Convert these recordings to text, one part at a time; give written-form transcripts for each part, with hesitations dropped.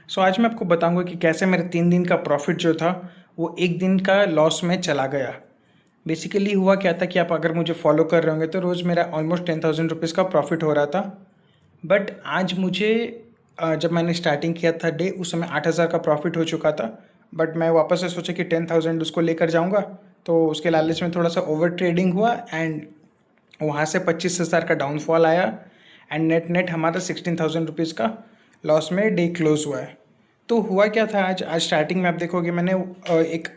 आज मैं आपको बताऊंगा कि कैसे मेरे 3 दिन का प्रॉफिट जो था वो एक दिन का लॉस में चला गया। बेसिकली हुआ क्या था कि आप अगर मुझे फॉलो कर रहे होंगे तो रोज़ मेरा ऑलमोस्ट 10,000 रुपीज़ का प्रॉफिट हो रहा था। बट आज मुझे जब मैंने स्टार्टिंग किया था डे उस समय 8,000 का प्रॉफिट हो चुका था। बट मैं वापस से सोचा कि 10,000 उसको लेकर जाऊंगा, तो उसके लालच में थोड़ा सा ओवर ट्रेडिंग हुआ एंड वहाँ से 25,000 का डाउनफॉल आया एंड नेट नेट हमारा 16,000 रुपीज़ का लॉस में डे क्लोज हुआ है। तो हुआ क्या था, आज स्टार्टिंग में आप देखोगे मैंने एक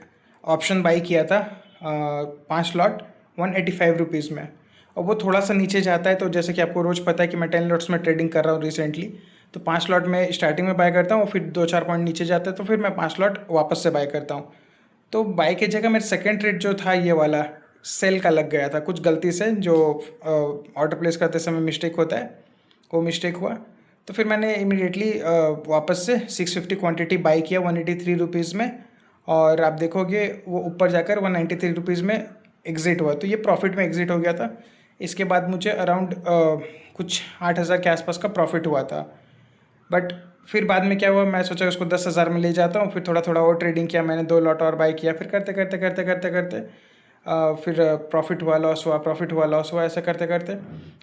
ऑप्शन बाई किया था 5 लॉट 185 रुपीज़ में, और वो थोड़ा सा नीचे जाता है। तो जैसे कि आपको रोज़ पता है कि मैं 10 लॉट्स में ट्रेडिंग कर रहा हूँ रिसेंटली, तो 5 लॉट में स्टार्टिंग में बाय करता हूँ, फिर 2-4 पॉइंट नीचे जाता है तो फिर मैं 5 लॉट वापस से बाय करता हूँ। तो बाय की जगह मेरा सेकेंड ट्रेड जो था ये वाला सेल का लग गया था कुछ गलती से, जो ऑर्डर प्लेस करते समय मिस्टेक होता है, वो मिस्टेक हुआ। तो फिर मैंने इमीडिएटली वापस से 650 क्वांटिटी बाई किया 183 रुपीज़ में, और आप देखोगे वो ऊपर जाकर 193 रुपीज़ में एग्ज़िट हुआ। तो ये प्रॉफिट में एग्ज़िट हो गया था। इसके बाद मुझे अराउंड कुछ 8,000 के आसपास का प्रॉफिट हुआ था। बट फिर बाद में क्या हुआ, मैं सोचा उसको 10,000 में ले जाता हूँ। फिर थोड़ा थोड़ा और ट्रेडिंग किया मैंने, 2 लॉट और बाई किया। फिर करते करते करते करते करते फिर प्रॉफिट हुआ लॉस हुआ, प्रॉफिट हुआ लॉस हुआ, ऐसा करते करते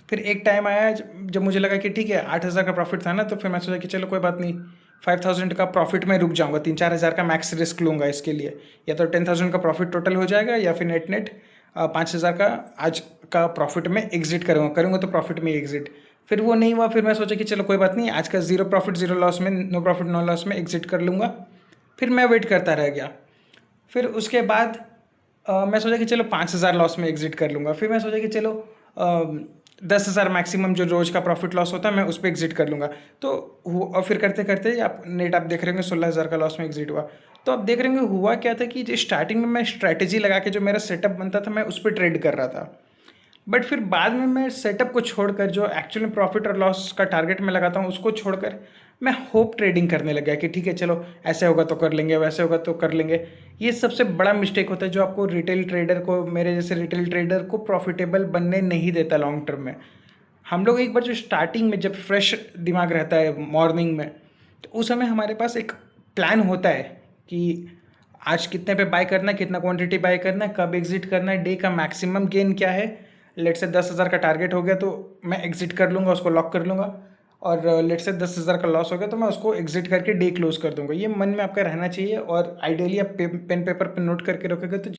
फिर एक टाइम आया जब मुझे लगा कि ठीक है 8,000 का प्रॉफिट था ना, तो फिर मैं सोचा कि चलो कोई बात नहीं, 5,000 का प्रॉफिट में रुक जाऊंगा, 3-4 हज़ार का मैक्स रिस्क लूँगा इसके लिए। या तो 10,000 का प्रॉफिट टोटल हो जाएगा या फिर नेट नेट 5,000 का आज का प्रॉफिट में एग्जिट करूँगा करूँगा तो प्रॉफिट में एग्जिट। फिर वो नहीं हुआ। फिर मैं सोचा कि चलो कोई बात नहीं, आज का ज़ीरो प्रॉफिट ज़ीरो लॉस में, नो प्रॉफिट नो लॉस में एग्जिट कर लूँगा। फिर मैं वेट करता रह गया। फिर उसके बाद मैं सोचा कि चलो 5,000 लॉस में एग्जिट कर लूँगा। फिर मैं सोचा कि चलो 10,000 मैक्सिमम जो रोज़ का प्रॉफिट लॉस होता है मैं उस पर एग्जिट कर लूँगा। तो और फिर करते करते आप नेट आप देख रहे होंगे 16,000 का लॉस में एग्जिट हुआ। तो आप देख रहे होंगे हुआ क्या था कि जो स्टार्टिंग में मैं स्ट्रैटेजी लगा के जो मेरा सेटअप बनता था मैं उस पर ट्रेड कर रहा था। बट फिर बाद में मैं सेटअप को छोड़कर जो एक्चुअली प्रॉफिट और लॉस का टारगेट मैं लगाता हूँ उसको छोड़कर मैं होप ट्रेडिंग करने लग गया कि ठीक है चलो ऐसे होगा तो कर लेंगे, वैसे होगा तो कर लेंगे। ये सबसे बड़ा मिस्टेक होता है जो आपको रिटेल ट्रेडर को, मेरे जैसे रिटेल ट्रेडर को प्रॉफिटेबल बनने नहीं देता लॉन्ग टर्म में। हम लोग एक बार जो स्टार्टिंग में जब फ्रेश दिमाग रहता है मॉर्निंग में, तो उस समय हमारे पास एक प्लान होता है कि आज कितने पे बाय करना है, कितना क्वांटिटी बाय करना है, कब एग्जिट करना है, डे का मैक्सिमम गेन क्या है। लेट से 10,000 का टारगेट हो गया तो मैं एग्जिट कर लूँगा, उसको लॉक कर लूँगा। और लेट से 10,000 का लॉस हो गया तो मैं उसको एग्जिट करके डे क्लोज कर दूंगा। ये मन में आपका रहना चाहिए, और आइडियली आप पेन पेपर पे नोट करके रखोगे तो